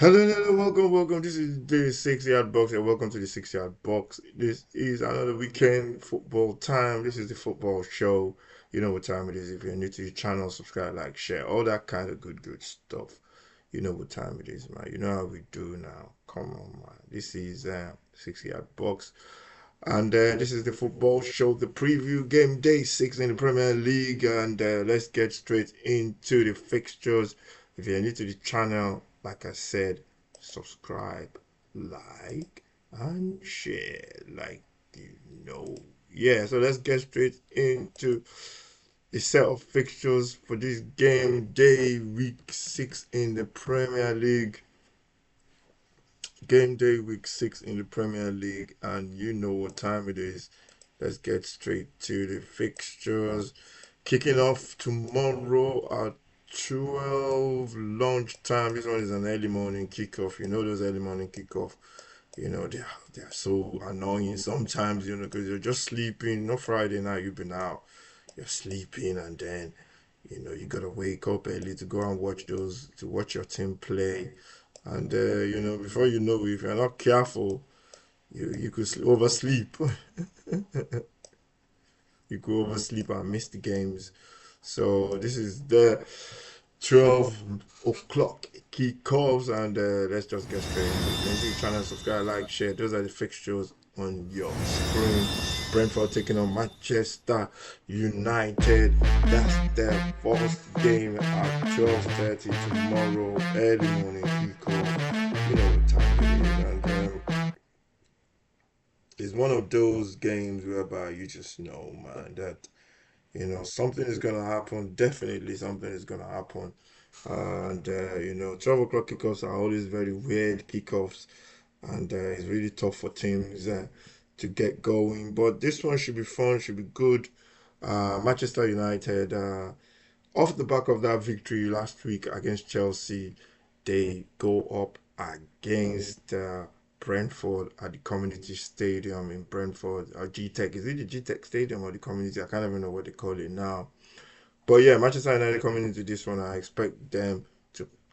Hello, welcome. This is the 6 yard box, and welcome to the 6 yard box. This is another weekend football time. This is the football show. You know what time it is. If you're new to the channel, subscribe, like, share, all that kind of good stuff. You know what time it is, man. You know how we do now. Come on, man. This is 6 yard box, and this is the football show, the preview game day 6 in the Premier League, and let's get straight into the fixtures. If you're new to the channel, like I said, subscribe, like, and share, like you know. Yeah, so let's get straight into the set of fixtures for this game day week 6 in the Premier League. Game day week 6 in the Premier League, and you know what time it is. Let's get straight to the fixtures. Kicking off tomorrow at 12 lunchtime. This one is an early morning kickoff. You know those early morning kickoff. They're so annoying sometimes. Because you're just sleeping. No Friday night you've been out. You're sleeping, and then you gotta wake up early to go and watch your team play. And before you know it, if you're not careful, you could oversleep. You could oversleep and miss the games. So this is the 12 o'clock kickoffs, and let's just get straight into it. Make sure channel, subscribe, like, share. Those are the fixtures on your screen. Brentford taking on Manchester United. That's their first game at 12:30 tomorrow, early morning kickoff. You know what time it is, and it's one of those games whereby you just know, man, that something is gonna happen. Definitely, something is gonna happen. And 12 o'clock kickoffs are always very weird kickoffs, and it's really tough for teams to get going. But this one should be fun, should be good. Manchester United, off the back of that victory last week against Chelsea, they go up against Brentford at the Community Stadium in Brentford. G-Tech, is it the G-Tech Stadium or the Community? I can't even know what they call it now. But yeah, Manchester United coming into this one, I expect them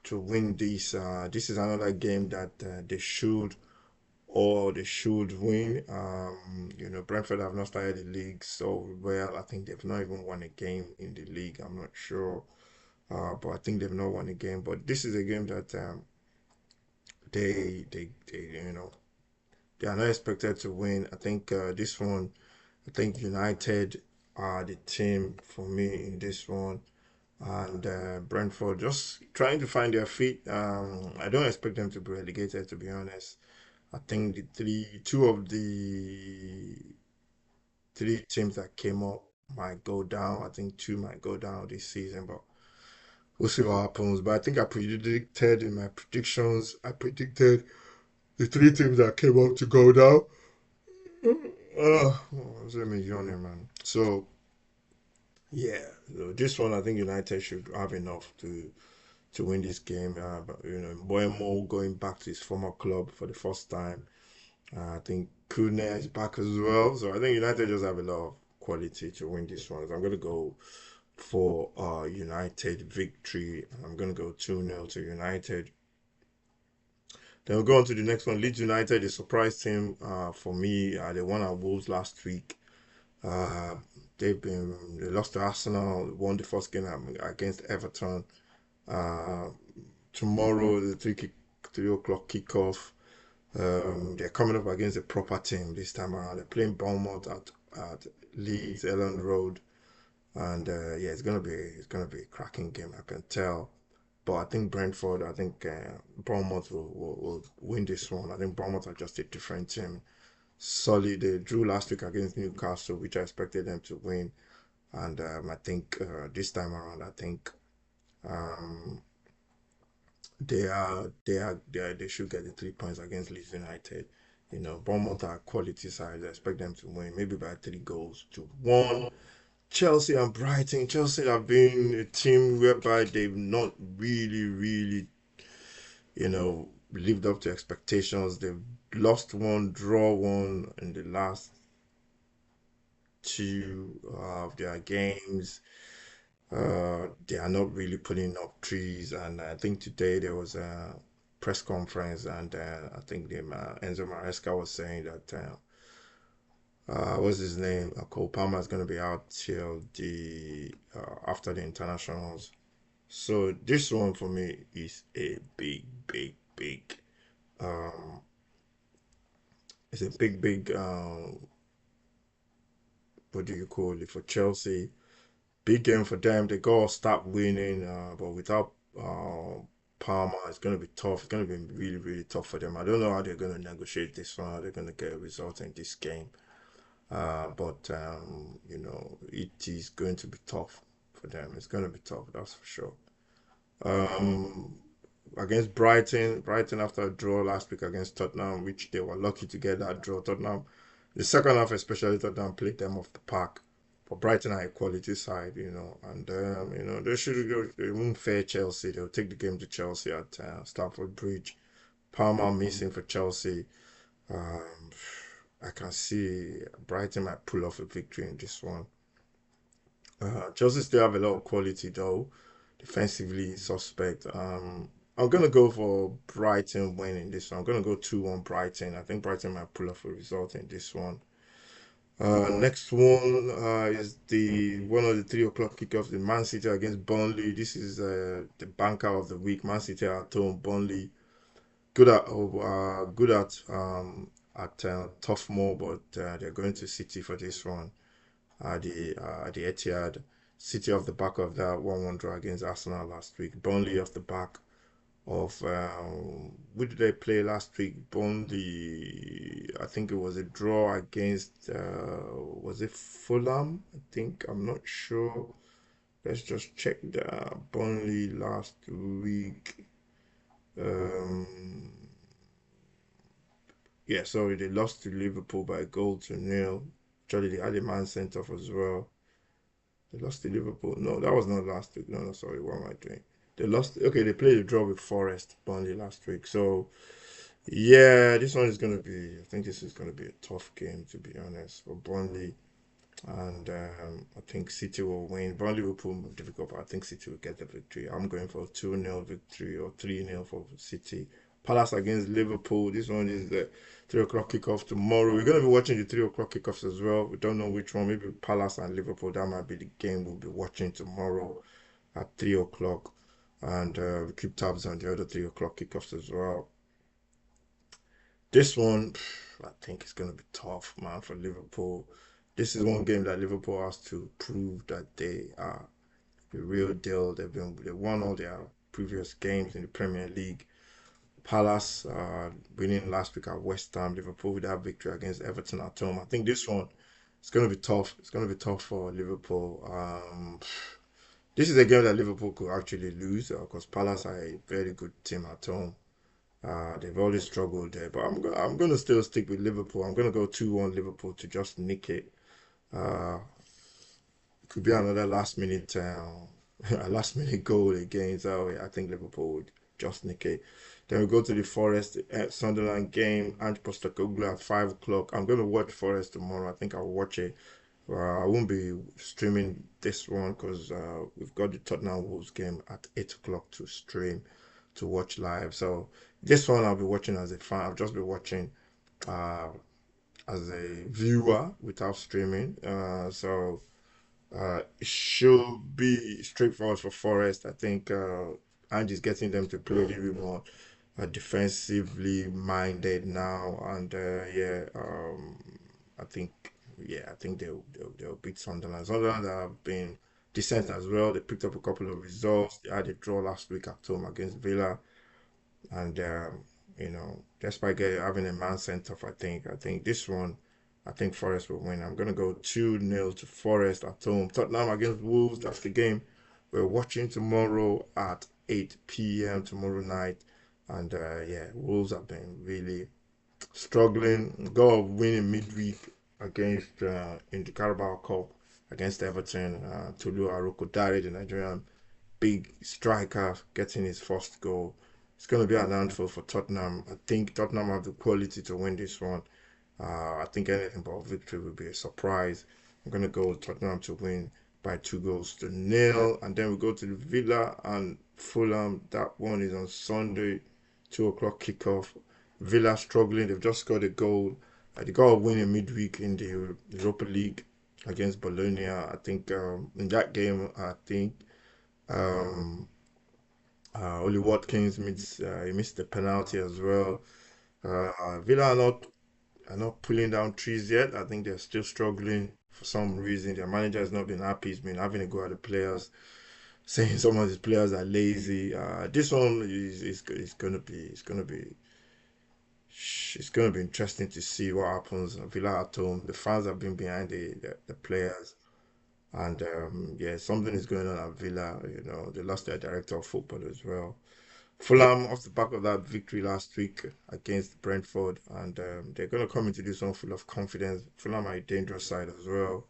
to win this. This is another game that they should win. Brentford have not started the league so well. I think they've not even won a game in the league. I'm not sure, but I think they've not won a game. But this is a game that they are not expected to win. I think this one. I think United are the team for me in this one, and Brentford just trying to find their feet. I don't expect them to be relegated, to be honest. I think two of the three teams that came up might go down. I think two might go down this season, but we'll see what happens. But I think I predicted in my predictions, I predicted the three teams that came up to go down. What's me yawning, man? So yeah, so this one I think United should have enough to win this game. But Boemo going back to his former club for the first time. I think Kuna is back as well. So I think United just have a lot of quality to win this one. So I'm gonna go for United victory. I'm gonna go 2-0 to United. Then we'll go on to the next one. Leeds United, a surprise team for me. They won at Wolves last week. Uh, they lost to Arsenal, won the first game against Everton. Uh, Tomorrow, the 3 o'clock kickoff. They're coming up against a proper team this time around. They're playing Bournemouth at Leeds Ellen Road, and yeah, it's gonna be a cracking game. I can tell. But I think Brentford, I think Bournemouth will win this one. I think Bournemouth are just a different team. Solid. They drew last week against Newcastle, which I expected them to win. And I think this time around, I think um, they should get the 3 points against Leeds United. Bournemouth are quality sides. I expect them to win, maybe by 3 goals to 1. Chelsea and Brighton. Chelsea have been a team whereby they've not really, lived up to expectations. They've lost one, draw one in the last two of their games. They are not really putting up trees, and I think today there was a press conference, and I think Enzo Maresca was saying that what's his name? Cole Palmer is going to be out till the after the internationals. So this one for me is a big. Um, it's a big. What do you call it for Chelsea? Big game for them. They gotta start winning. But without Palmer, it's gonna be tough. It's gonna be really tough for them. I don't know how they're gonna negotiate this one. How they're gonna get a result in this game. But it is going to be tough for them. It's going to be tough, that's for sure. Um, Against Brighton after a draw last week against Tottenham, which they were lucky to get that draw. Tottenham, the second half especially, Tottenham played them off the park. But Brighton are a quality side, and they should go. They won't fare Chelsea. They'll take the game to Chelsea at Stamford Bridge. Palmer missing for Chelsea. Um, I can see Brighton might pull off a victory in this one. Chelsea still have a lot of quality though. Defensively suspect. I'm gonna go for Brighton winning this one. I'm gonna go 2-1 Brighton. I think Brighton might pull off a result in this one. Next one is the one of the 3 o'clock kickoffs in Man City against Burnley. This is the banker of the week. Man City at home. Burnley good at tough more, but they're going to City for this one. The Etihad. City off the back of that 1-1 draw against Arsenal last week. Burnley off the back of who did they play last week? Burnley. I think it was a draw against was it Fulham? I think I'm not sure. Let's just check the Burnley last week. Um, yeah, sorry, they lost to Liverpool by a goal to nil. Actually, they had a man sent off as well. They lost to Liverpool. No, that was not last week. No, sorry, what am I doing? They lost. Okay, they played a draw with Forest, Burnley last week. So, yeah, this one is going to be, I think this is going to be a tough game, to be honest, for Burnley. And I think City will win. Burnley will prove difficult, but I think City will get the victory. I'm going for a 2-0 victory or 3-0 for City. Palace against Liverpool. This one is the 3 o'clock kickoff tomorrow. We're going to be watching the 3 o'clock kickoffs as well. We don't know which one. Maybe Palace and Liverpool. That might be the game we'll be watching tomorrow at 3 o'clock. And we keep tabs on the other 3 o'clock kickoffs as well. This one, I think it's going to be tough, man, for Liverpool. This is one game that Liverpool has to prove that they are the real deal. They won all their previous games in the Premier League. Palace winning last week at Westham. Liverpool with that victory against Everton at home. I think this one is going to be tough. It's going to be tough for Liverpool. This is a game that Liverpool could actually lose because Palace are a very good team at home. They've always struggled there, but I'm gonna still stick with Liverpool. I'm gonna go 2-1 Liverpool to just nick it. Uh, could be another last minute a last minute goal again. So yeah, I think Liverpool would just nick it. Then we go to the Forest Sunderland game. Ange Postecoglou at 5 o'clock. I'm gonna watch Forest tomorrow. I think I'll watch it. I won't be streaming this one because we've got the Tottenham Wolves game at 8 o'clock to stream to watch live. So this one I'll be watching as a fan. I'll just be watching uh, as a viewer without streaming. It should be straightforward for Forest. I think Ange is getting them to play a little bit more defensively minded now, and I think I think they'll beat Sunderland. Sunderland have been decent as well. They picked up a couple of results. They had a draw last week at home against Villa, and despite having a man sent off, I think this one, I think Forest will win. I'm gonna go 2-0 to Forest at home. Tottenham against Wolves. That's the game we're watching tomorrow at 8 p.m. tomorrow night. And Wolves have been really struggling. Got a win in midweek against in the Carabao Cup against Everton. Tolu Arokodare, the Nigerian big striker, getting his first goal. It's going to be an handful for Tottenham. I think Tottenham have the quality to win this one. I think anything but victory will be a surprise. I'm going to go with Tottenham to win by 2 goals to nil. And then we go to the Villa and Fulham. That one is on Sunday, 2 o'clock kickoff. Villa struggling. They've just got a goal. They got a win in midweek in the Europa League against Bologna. I think in that game, I think um, Oli Watkins he missed the penalty as well. Villa are not pulling down trees yet. I think they're still struggling for some reason. Their manager has not been happy. He's been having a go at the players, saying some of his players are lazy. This one is gonna be it's gonna be interesting to see what happens. Villa at home, the fans have been behind the players, and yeah, something is going on at Villa. They lost their director of football as well. Fulham, off the back of that victory last week against Brentford, and they're going to come into this one full of confidence. Fulham are a dangerous side as well.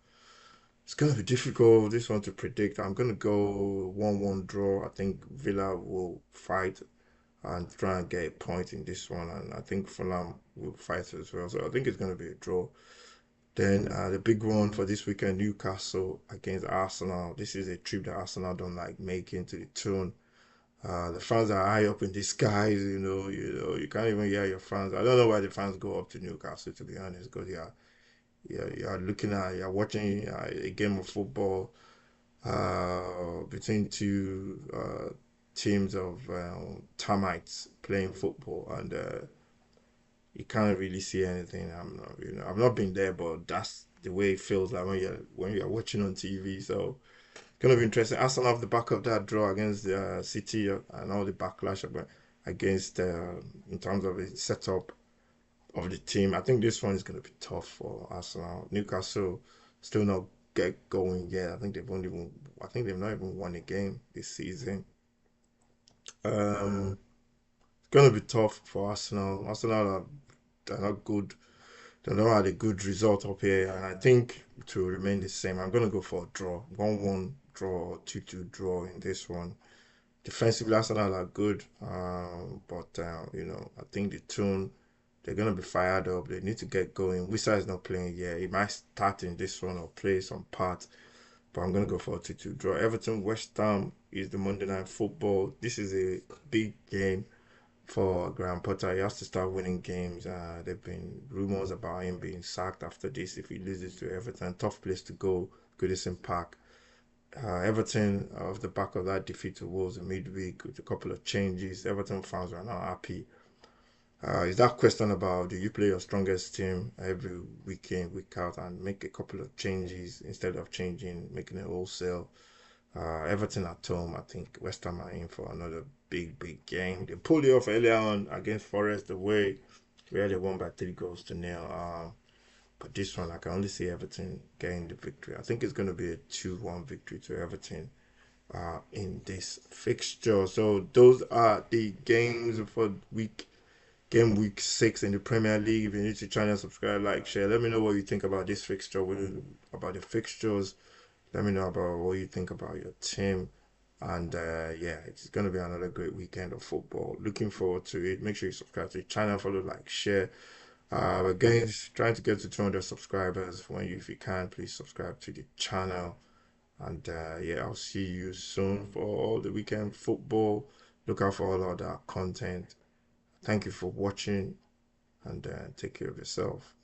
It's going to be difficult, this one to predict. I'm going to go 1-1 draw. I think Villa will fight and try and get a point in this one, and I think Fulham will fight as well. So I think it's going to be a draw. Then the big one for this weekend, Newcastle against Arsenal. This is a trip that Arsenal don't like making to the tune. The fans are high up in the skies, you can't even hear your fans. I don't know why the fans go up to Newcastle, to be honest, because you're watching a game of football between two teams of termites playing football, and you can't really see anything. I've not been there, but that's the way it feels like when you're watching on TV. So gonna be interesting. Arsenal off the back of that draw against City and all the backlash against in terms of the setup of the team. I think this one is gonna be tough for Arsenal. Newcastle still not get going yet. I think they've not even won a game this season. Um, it's gonna be tough for Arsenal. Arsenal are not good. They don't have a good result up here, and I think it will remain the same. I'm gonna go for a draw, 1-1 draw, 2-2 draw in this one. Defensively, Arsenal are good, but I think the tune they're gonna be fired up. They need to get going. Wisa is not playing yet. He might start in this one or play some part, but I'm gonna go for a 2-2 draw. Everton Westham is the Monday night football. This is a big game for Graham Potter. He has to start winning games. There've been rumors about him being sacked after this if he loses to Everton. Tough place to go, Goodison Park. Everton, off the back of that defeat to Wolves in midweek with a couple of changes, Everton fans are not happy. Is that question about, do you play your strongest team every week in, week out, and make a couple of changes instead of making a wholesale? Everton at home, I think West Ham are in for another big, big game. They pulled it off earlier on against Forest away, where they won by 3 goals to nil. But this one, I can only see Everton getting the victory. I think it's going to be a 2-1 victory to Everton in this fixture. So those are the games for week 6 in the Premier League. If you're new to the channel, subscribe, like, share. Let me know what you think about this fixture, about the fixtures. Let me know about what you think about your team. And yeah, it's going to be another great weekend of football. Looking forward to it. Make sure you subscribe to the channel, follow, like, share. We're trying to get to 200 subscribers. If you can, please subscribe to the channel. And yeah, I'll see you soon for all the weekend football. Look out for all of that content. Thank you for watching, and take care of yourself.